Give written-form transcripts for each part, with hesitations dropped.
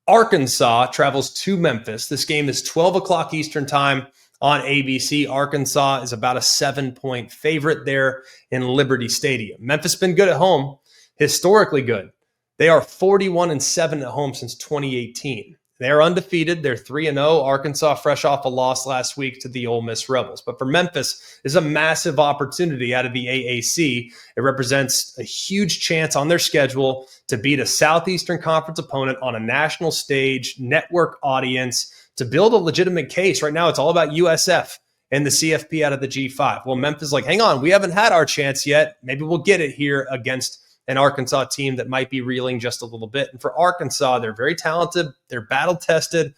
Arkansas travels to Memphis. This game is 12 o'clock Eastern time on ABC. Arkansas is about a 7-point favorite there in Liberty Stadium. Memphis has been good at home, historically good. They are 41-7 at home since 2018. They are undefeated. They're 3-0. Arkansas fresh off a loss last week to the Ole Miss Rebels. But for Memphis, is a massive opportunity out of the AAC. It represents a huge chance on their schedule to beat a Southeastern Conference opponent on a national stage, network audience, to build a legitimate case. Right now, it's all about USF and the CFP out of the G5. Well, Memphis is like, hang on, we haven't had our chance yet. Maybe we'll get it here against an Arkansas team that might be reeling just a little bit. And for Arkansas, they're very talented. They're battle-tested.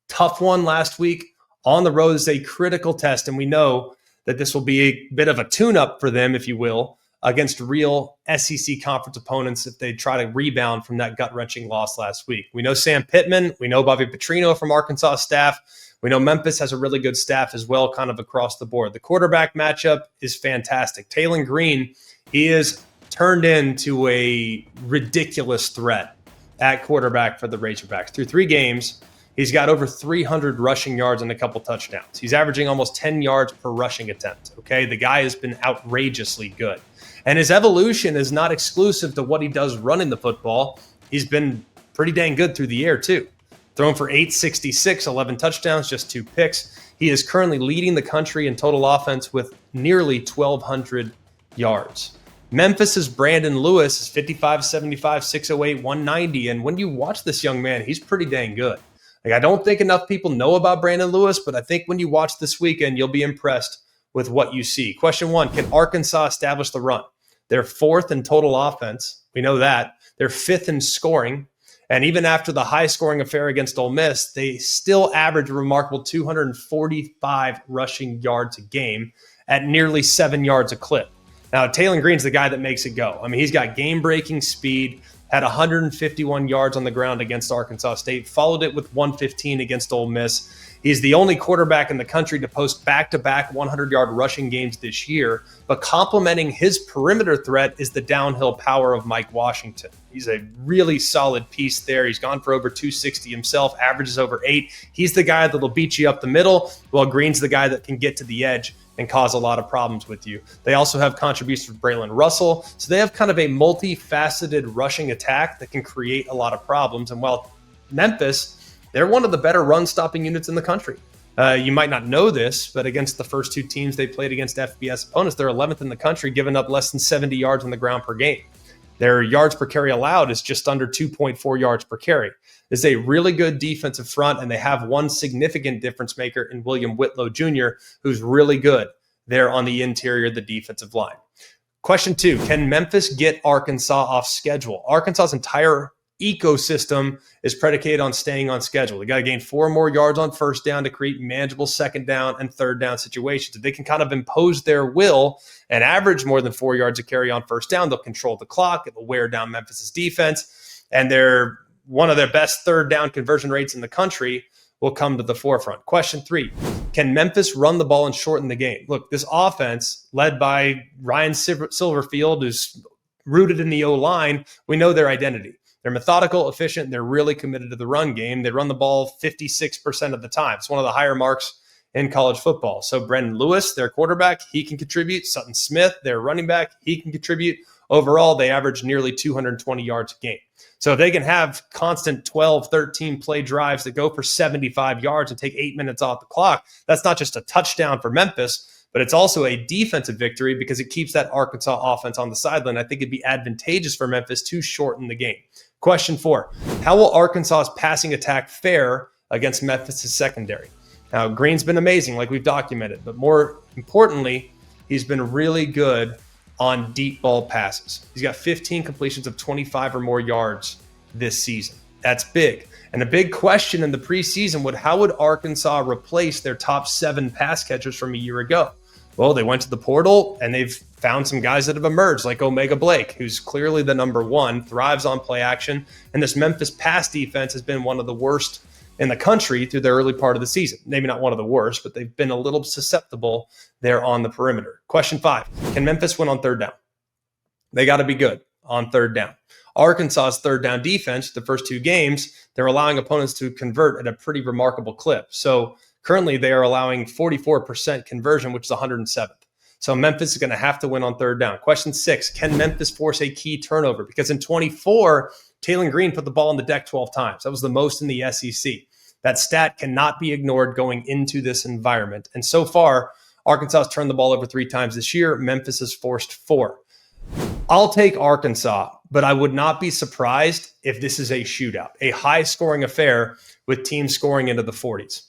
Tough one last week. On the road is a critical test, and we know that this will be a bit of a tune-up for them, if you will, against real SEC conference opponents if they try to rebound from that gut-wrenching loss last week. We know Sam Pittman. We know Bobby Petrino from Arkansas staff. We know Memphis has a really good staff as well, kind of across the board. The quarterback matchup is fantastic. Taylor Green, he is turned into a ridiculous threat at quarterback for the Razorbacks. Through 3 games, he's got over 300 rushing yards and a couple touchdowns. He's averaging almost 10 yards per rushing attempt. Okay, the guy has been outrageously good. And his evolution is not exclusive to what he does running the football. He's been pretty dang good through the air, too. Thrown for 866, 11 touchdowns, just 2 picks. He is currently leading the country in total offense with nearly 1,200 yards. Memphis's Brandon Lewis is 55, 75, 608, 190. And when you watch this young man, he's pretty dang good. Like, I don't think enough people know about Brandon Lewis, but I think when you watch this weekend, you'll be impressed with what you see. Question 1, can Arkansas establish the run? They're 4th in total offense. We know that. They're 5th in scoring. And even after the high-scoring affair against Ole Miss, they still average a remarkable 245 rushing yards a game at nearly 7 yards a clip. Now, Taylor Green's the guy that makes it go. I mean, he's got game-breaking speed, had 151 yards on the ground against Arkansas State, followed it with 115 against Ole Miss. He's the only quarterback in the country to post back-to-back 100-yard rushing games this year, but complementing his perimeter threat is the downhill power of Mike Washington. He's a really solid piece there. He's gone for over 260 himself, averages over 8. He's the guy that'll beat you up the middle, while Green's the guy that can get to the edge and cause a lot of problems with you. They also have contributions from Braylon Russell. So they have kind of a multifaceted rushing attack that can create a lot of problems. And while Memphis, they're one of the better run-stopping units in the country. You might not know this, but against the first 2 teams they played against FBS opponents, they're 11th in the country, giving up less than 70 yards on the ground per game. Their yards per carry allowed is just under 2.4 yards per carry. It's a really good defensive front, and they have one significant difference maker in William Whitlow Jr., who's really good there on the interior of the defensive line. Question 2, can Memphis get Arkansas off schedule? Arkansas's entire ecosystem is predicated on staying on schedule. They got to gain 4 more yards on first down to create manageable second down and third down situations. If they can kind of impose their will and average more than 4 yards a carry on first down, they'll control the clock. It will wear down Memphis's defense, and they're one of their best third down conversion rates in the country will come to the forefront. Question 3, can Memphis run the ball and shorten the game? Look, this offense led by Ryan Silverfield, who's rooted in the O-line, we know their identity. They're methodical, efficient, and they're really committed to the run game. They run the ball 56% of the time. It's one of the higher marks in college football. So Brendan Lewis, their quarterback, he can contribute. Sutton Smith, their running back, he can contribute. Overall, they average nearly 220 yards a game. So if they can have constant 12, 13 play drives that go for 75 yards and take 8 minutes off the clock, that's not just a touchdown for Memphis, but it's also a defensive victory because it keeps that Arkansas offense on the sideline. I think it'd be advantageous for Memphis to shorten the game. Question 4, how will Arkansas's passing attack fare against Memphis' secondary? Now, Green's been amazing, like we've documented, but more importantly, he's been really good on deep ball passes. He's got 15 completions of 25 or more yards this season. That's big. And a big question in the preseason how would Arkansas replace their top 7 pass catchers from a year ago? Well, they went to the portal and they've found some guys that have emerged, like Omega Blake, who's clearly the number 1, thrives on play action. And this Memphis pass defense has been one of the worst in the country through the early part of the season. Maybe not one of the worst, but they've been a little susceptible there on the perimeter. Question 5, can Memphis win on third down? They got to be good on third down. Arkansas's third down defense, the first two games, they're allowing opponents to convert at a pretty remarkable clip. So currently they are allowing 44% conversion, which is 107th. So Memphis is going to have to win on third down. Question 6, can Memphis force a key turnover? Because in 24, Taylon Green put the ball on the deck 12 times. That was the most in the SEC. That stat cannot be ignored going into this environment. And so far, Arkansas has turned the ball over 3 times this year. Memphis has forced 4. I'll take Arkansas, but I would not be surprised if this is a shootout, a high-scoring affair with teams scoring into the 40s.